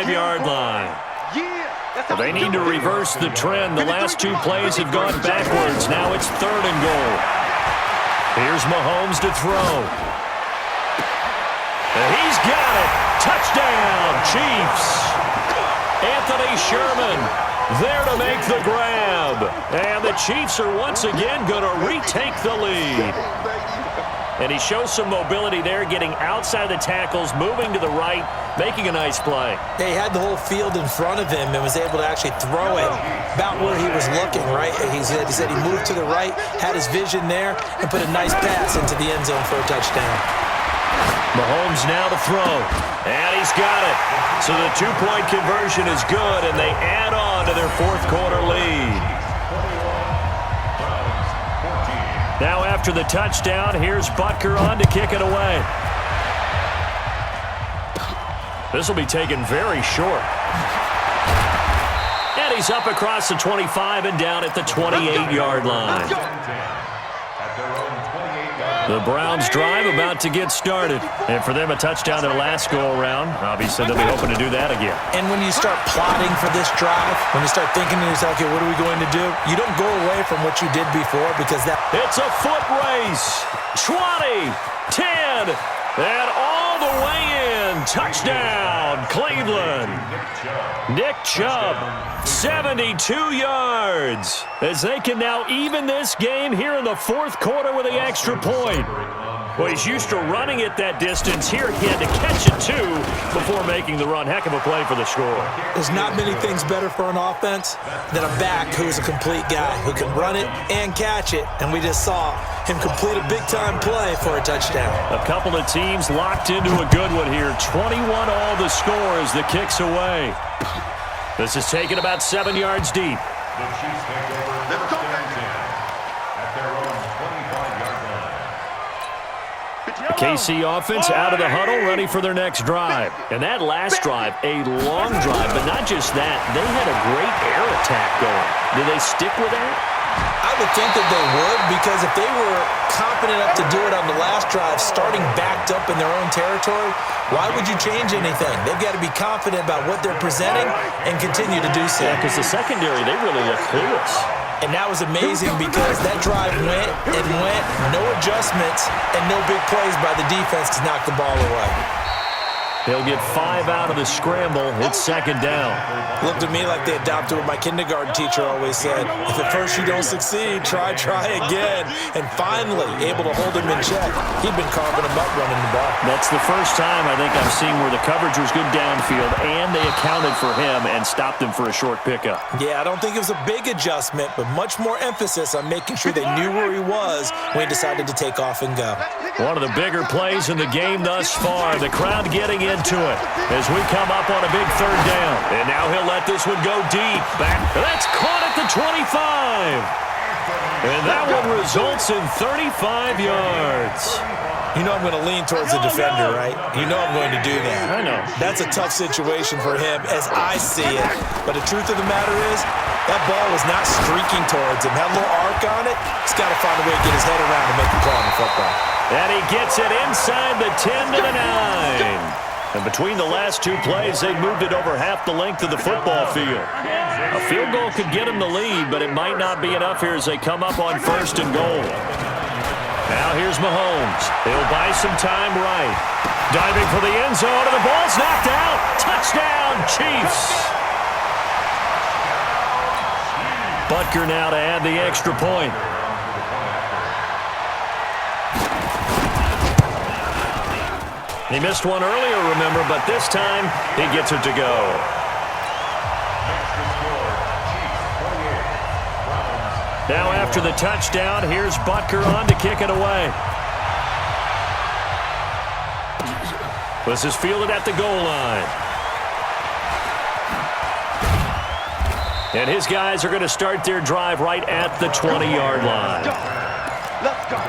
25-yard line. They need to reverse the trend. The last two plays have gone backwards. Now it's 3rd and goal. Here's Mahomes to throw. And he's got it. Touchdown, Chiefs. Anthony Sherman there to make the grab. And the Chiefs are once again going to retake the lead. And he shows some mobility there, getting outside the tackles, moving to the right, making a nice play. He had the whole field in front of him and was able to actually throw it about where he was looking, right? He said he moved to the right, had his vision there, and put a nice pass into the end zone for a touchdown. Mahomes now to throw, and he's got it. So the two-point conversion is good, and they add on to their fourth-quarter lead. Now after the touchdown, here's Butker on to kick it away. This will be taken very short. And he's up across the 25 and down at the 28-yard line. The Browns drive about to get started. And for them, a touchdown their last go-around. Obviously, they'll be hoping to do that again. And when you start plotting for this drive, when you start thinking to yourself, okay, what are we going to do? You don't go away from what you did before because that... It's a foot race. 20, 10, and all the way in. Touchdown, Cleveland. Nick Chubb, 72 yards. As they can now even this game here in the fourth quarter with the extra point. Well, he's used to running it that distance. Here he had to catch it, too, before making the run. Heck of a play for the score. There's not many things better for an offense than a back who's a complete guy, who can run it and catch it. And we just saw him complete a big-time play for a touchdown. A couple of teams locked into a good one here. 21 all the score as the kick's away. This is taken about 7 yards deep. The Chiefs take over first and 10 at their own 25-yard line. The KC offense out of the huddle, ready for their next drive. And that last drive, a long drive, but not just that. They had a great air attack going. Did they stick with that? I would think that they would, because if they were confident enough to do it on the last drive, starting backed up in their own territory, why would you change anything? They've got to be confident about what they're presenting and continue to do so. Yeah, because the secondary, they really look clueless. And that was amazing because that drive went and went, no adjustments, and no big plays by the defense to knock the ball away. They'll get 5 out of the scramble. It's second down. Looked to me like they adopted what my kindergarten teacher always said. If at first you don't succeed, try again. And finally, able to hold him in check. He'd been carving him up running the ball. That's the first time I think I've seen where the coverage was good downfield, and they accounted for him and stopped him for a short pickup. Yeah, I don't think it was a big adjustment, but much more emphasis on making sure they knew where he was when he decided to take off and go. One of the bigger plays in the game thus far. The crowd getting into it as we come up on a big third down. And now he'll let this one go deep. Back. That's caught at the 25. And that one results in 35 yards. You know I'm going to lean towards the defender, right? You know I'm going to do that. I know. That's a tough situation for him as I see it. But the truth of the matter is, that ball was not streaking towards him. Had a little arc on it. He's got to find a way to get his head around and make the play on the football. And he gets it inside the 10 to the 9. And between the last two plays, they moved it over half the length of the football field. A field goal could get them the lead, but it might not be enough here as they come up on first and goal. Now here's Mahomes. He'll buy some time right. Diving for the end zone, and the ball's knocked out. Touchdown, Chiefs. Butker now to add the extra point. He missed one earlier, remember, but this time he gets it to go. Now after the touchdown, here's Butker on to kick it away. This is fielded at the goal line. And his guys are going to start their drive right at the 20-yard line. Let's go.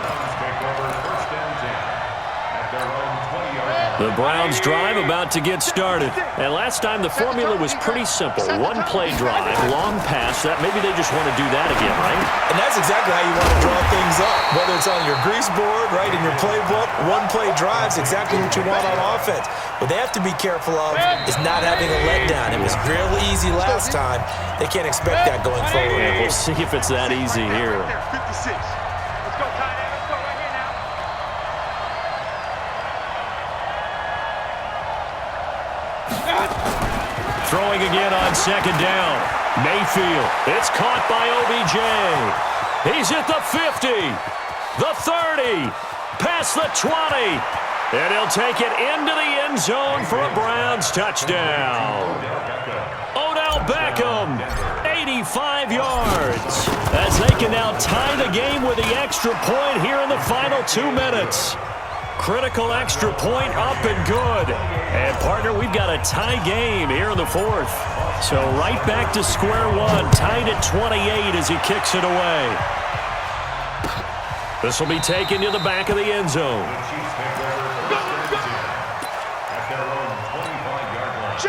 The The Browns drive about to get started. And last time the formula was pretty simple. One play drive, long pass. That maybe they just want to do that again, right? And that's exactly how you want to draw things up. Whether it's on your grease board, right, in your playbook, one play drive's exactly what you want on offense. What they have to be careful of is not having a letdown. It was real easy last time. They can't expect that going forward. Yeah, we'll see if it's that easy here. 56. Let's go, tight end. Let's go right here now. Throwing again on second down. Mayfield. It's caught by OBJ. He's at the 50, the 30, past the 20. And he'll take it into the end zone for a Browns touchdown. Odell Beckham, 85 yards. As they can now tie the game with the extra point here in the final 2 minutes. Critical extra point up and good. And, partner, we've got a tie game here in the fourth. So right back to square one, tied at 28 as he kicks it away. This will be taken to the back of the end zone.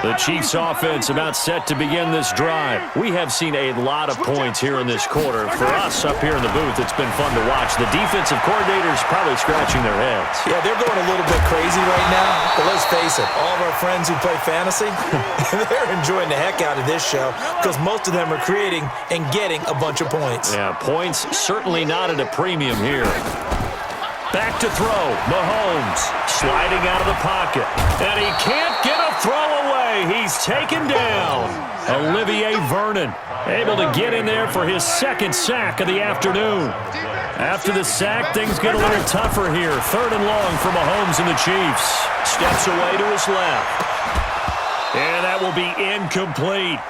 The Chiefs offense about set to begin this drive. We have seen a lot of points here in this quarter. For us up here in the booth, it's been fun to watch. The defensive coordinators probably scratching their heads. Yeah, they're going a little bit crazy right now. But let's face it, all of our friends who play fantasy, they're enjoying the heck out of this show because most of them are creating and getting a bunch of points. Yeah, points certainly not at a premium here. Back to throw. Mahomes sliding out of the pocket. And he can't get a throw away. He's taken down. Olivier Vernon able to get in there for his second sack of the afternoon. After the sack, things get a little tougher here. 3rd and long for Mahomes and the Chiefs. Steps away to his left. And that will be incomplete.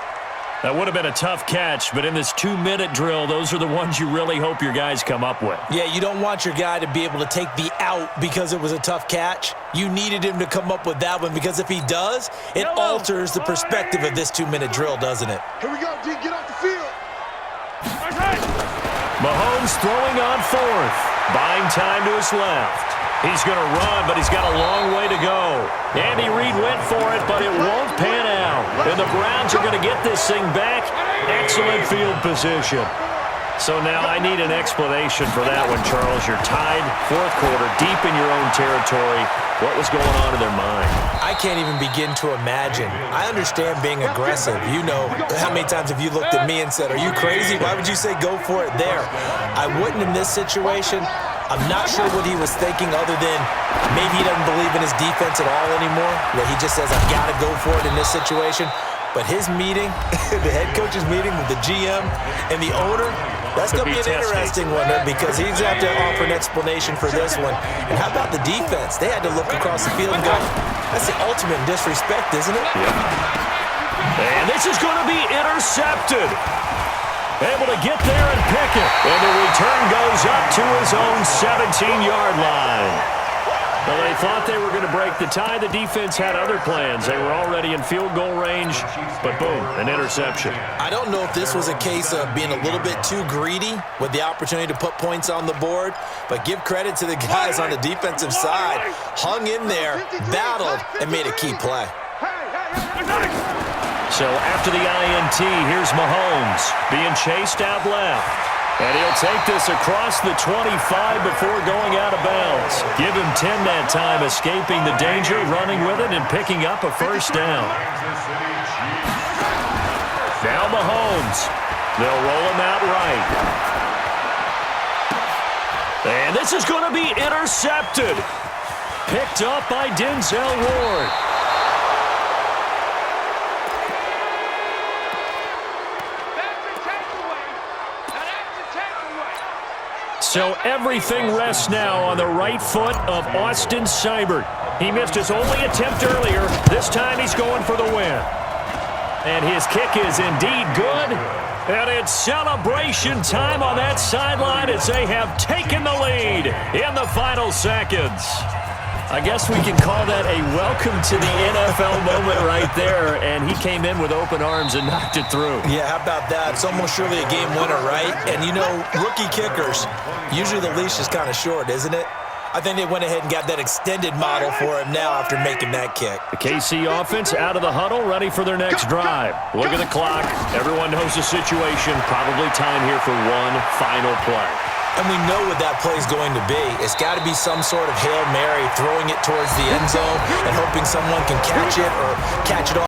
That would have been a tough catch, but in this 2-minute drill, those are the ones you really hope your guys come up with. Yeah, you don't want your guy to be able to take the out because it was a tough catch. You needed him to come up with that one because if he does, it alters the perspective of this 2-minute drill, doesn't it? Here we go, D. Get off the field. Mahomes throwing on 4th. Buying time to his left. He's going to run, but he's got a long way to go. Andy Reid went for it, but it won't pan out. And the Browns are going to get this thing back. Excellent field position. So now I need an explanation for that one, Charles. You're tied, 4th quarter, deep in your own territory. What was going on in their mind? I can't even begin to imagine. I understand being aggressive. You know, how many times have you looked at me and said, are you crazy? Why would you say go for it there? I wouldn't in this situation. I'm not sure what he was thinking other than maybe he doesn't believe in his defense at all anymore, that he just says, I've got to go for it in this situation. But his meeting, the head coach's meeting with the GM and the owner, that's going to be an interesting one because he's going to have to offer an explanation for this one. And how about the defense? They had to look across the field and go, that's the ultimate disrespect, isn't it? Yeah. And this is going to be intercepted. Able to get there and pick it. And the return goes up to his own 17-yard line. Well, they thought they were going to break the tie. The defense had other plans. They were already in field goal range, but boom, an interception. I don't know if this was a case of being a little bit too greedy with the opportunity to put points on the board, but give credit to the guys on the defensive side. Hung in there, battled, and made a key play. So after the INT, here's Mahomes being chased out left. And he'll take this across the 25 before going out of bounds. Give him 10 that time, escaping the danger, running with it, and picking up a first down. Now Mahomes. They'll roll him out right. And this is going to be intercepted. Picked up by Denzel Ward. So everything rests now on the right foot of Austin Seibert. He missed his only attempt earlier. This time he's going for the win. And his kick is indeed good. And it's celebration time on that sideline as they have taken the lead in the final seconds. I guess we can call that a welcome to the NFL moment right there, and he came in with open arms and knocked it through. Yeah, how about that? It's almost surely a game winner, right? And, you know, rookie kickers, usually the leash is kind of short, isn't it? I think they went ahead and got that extended model for him now after making that kick. The KC offense out of the huddle, ready for their next drive. Look at the clock. Everyone knows the situation. Probably time here for one final play. And we know what that play is going to be. It's got to be some sort of Hail Mary, throwing it towards the end zone and hoping someone can catch it or catch it off.